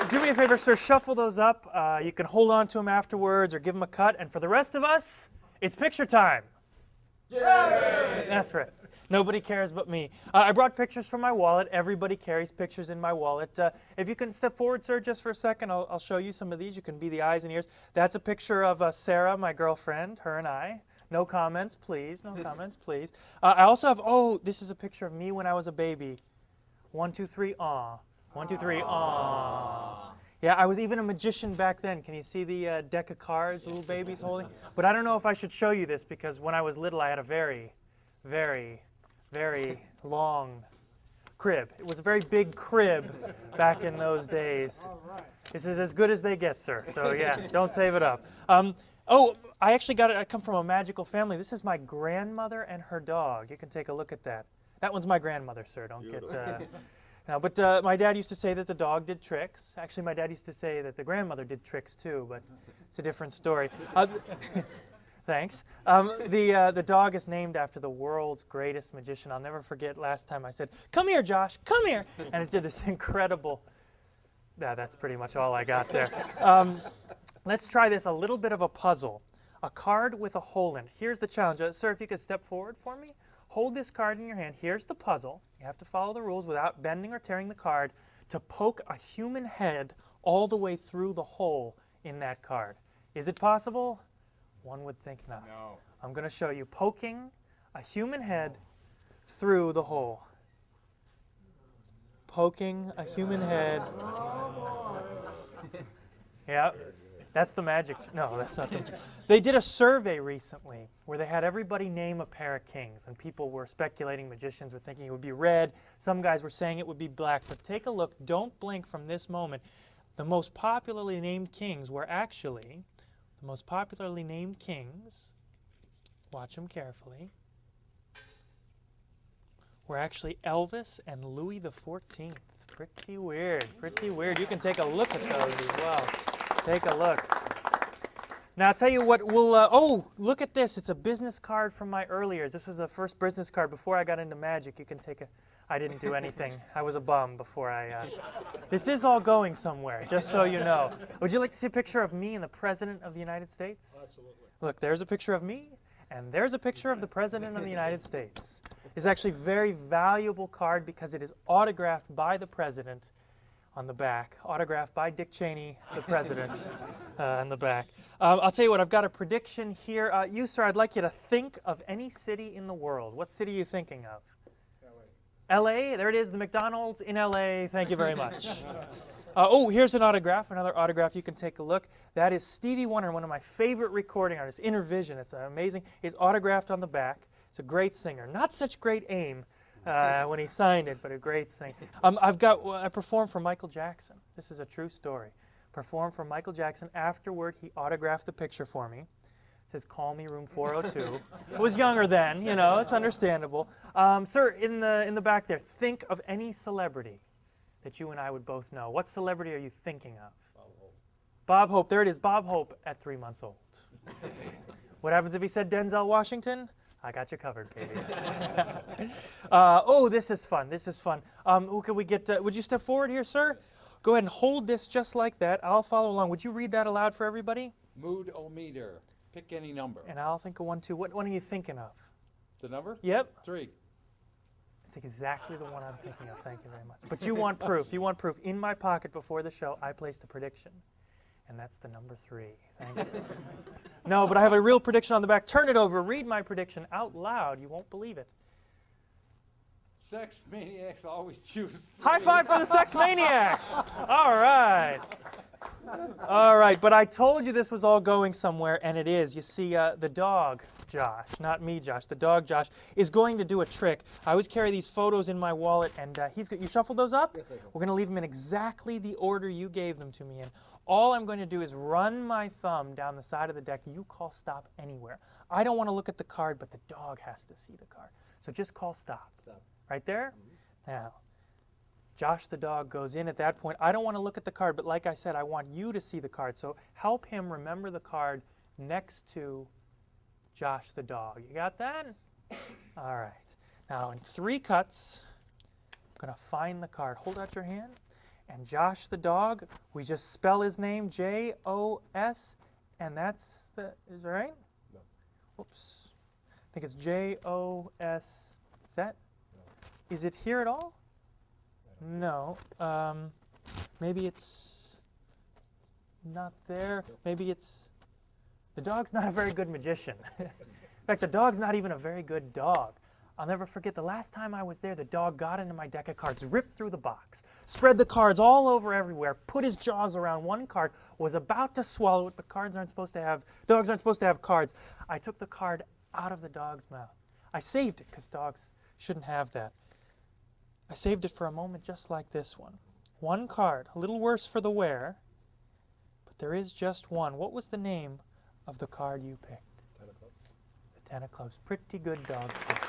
Do me a favor, sir. Shuffle those up. You can hold on to them afterwards or give them a cut. And for the rest of us, it's picture time. Yay! That's right. Nobody cares but me. I brought pictures from my wallet. Everybody carries pictures in my wallet. If you can step forward, sir, just for a second, I'll show you some of these. You can be the eyes and ears. That's a picture of Sarah, my girlfriend, her and I. No comments, please. No comments, please. I also have, this is a picture of me when I was a baby. 1, 2, 3, aw. 1, 2, 3, aw. Yeah, I was even a magician back then. Can you see the deck of cards the little baby's holding? But I don't know if I should show you this because when I was little, I had a very, very, very long crib. It was a very big crib back in those days. This is as good as they get, sir. So yeah, don't save it up. I actually got it. I come from a magical family. This is my grandmother and her dog. You can take a look at that. That one's my grandmother, sir. Don't get... No, but my dad used to say that the dog did tricks. Actually, my dad used to say that the grandmother did tricks too, but it's a different story. Thanks. The dog is named after the world's greatest magician. I'll never forget last time I said, "Come here, Josh, come here," and it did this incredible... that's pretty much all I got there. Let's try this, a little bit of a puzzle. A card with a hole in it. Here's the challenge. Sir, if you could step forward for me. Hold this card in your hand. Here's the puzzle. You have to follow the rules without bending or tearing the card to poke a human head all the way through the hole in that card. Is it possible? One would think not. No. I'm going to show you poking a human head through the hole. Poking a human head. Yep. That's the magic. No, that's not the... They did a survey recently where they had everybody name a pair of kings, and people were speculating, magicians were thinking it would be red. Some guys were saying it would be black. But take a look. Don't blink from this moment. The most popularly named kings were actually... The most popularly named kings, watch them carefully, were actually Elvis and Louis XIV. Pretty weird, pretty weird. You can take a look at those as well. Take a look. Now, I'll tell you what, look at this. It's a business card from my early years. This was the first business card before I got into magic. You can take a... I didn't do anything. I was a bum before I... This is all going somewhere, just so you know. Would you like to see a picture of me and the President of the United States? Absolutely. Look, there's a picture of me, and there's a picture of the President of the United States. It's actually a very valuable card because it is autographed by the President on the back. Autographed by Dick Cheney, the President, on the back. I'll tell you what, I've got a prediction here. You, sir, I'd like you to think of any city in the world. What city are you thinking of? LA, there it is, the McDonald's in LA. Thank you very much. Here's an autograph, another autograph. You can take a look. That is Stevie Wonder, one of my favorite recording artists, Intervision. It's amazing. It's autographed on the back. It's a great singer. Not such great aim when he signed it, but a great singer. I performed for Michael Jackson. This is a true story. Performed for Michael Jackson. Afterward, he autographed the picture for me. It says, "Call me, room 402." I was younger then, you know, it's understandable. Sir, in the back there, think of any celebrity that you and I would both know. What celebrity are you thinking of? Bob Hope. Bob Hope. There it is, Bob Hope at 3 months old. What happens if he said Denzel Washington? I got you covered, baby. This is fun. This is fun. Who can we get? Would you step forward here, sir? Go ahead and hold this just like that. I'll follow along. Would you read that aloud for everybody? Mood-o-meter. Pick any number. And I'll think of one, too. What one are you thinking of? The number? Yep. 3. It's exactly the one I'm thinking of. Thank you very much. But you want proof. You want proof. In my pocket before the show, I placed a prediction. And that's the number 3. Thank you. No, but I have a real prediction on the back. Turn it over. Read my prediction out loud. You won't believe it. Sex maniacs always choose 3. High five for the sex maniac. All right. All right, but I told you this was all going somewhere, and it is. You see, the dog, Josh, not me, Josh, the dog, Josh, is going to do a trick. I always carry these photos in my wallet, and you shuffled those up? Yes, I have. We're going to leave them in exactly the order you gave them to me in. All I'm going to do is run my thumb down the side of the deck. You call stop anywhere. I don't want to look at the card, but the dog has to see the card. So just call stop. Stop. Right there? Now, Josh the dog goes in at that point. I don't want to look at the card, but like I said, I want you to see the card. So help him remember the card next to Josh the dog. You got that? All right. Now, in 3 cuts, I'm going to find the card. Hold out your hand. And Josh the dog, we just spell his name J-O-S, and that's the, is that right? No. Whoops. I think it's J-O-S. Is that? No. Is it here at all? No. Maybe it's not there. Maybe it's... The dog's not a very good magician. In fact, the dog's not even a very good dog. I'll never forget the last time I was there, the dog got into my deck of cards, ripped through the box, spread the cards all over everywhere, put his jaws around one card, was about to swallow it, but dogs aren't supposed to have cards. I took the card out of the dog's mouth. I saved it because dogs shouldn't have that. I saved it for a moment just like this one. One card, a little worse for the wear, but there is just one. What was the name of the card you picked? 10 of clubs. The 10 of clubs. Pretty good dog too.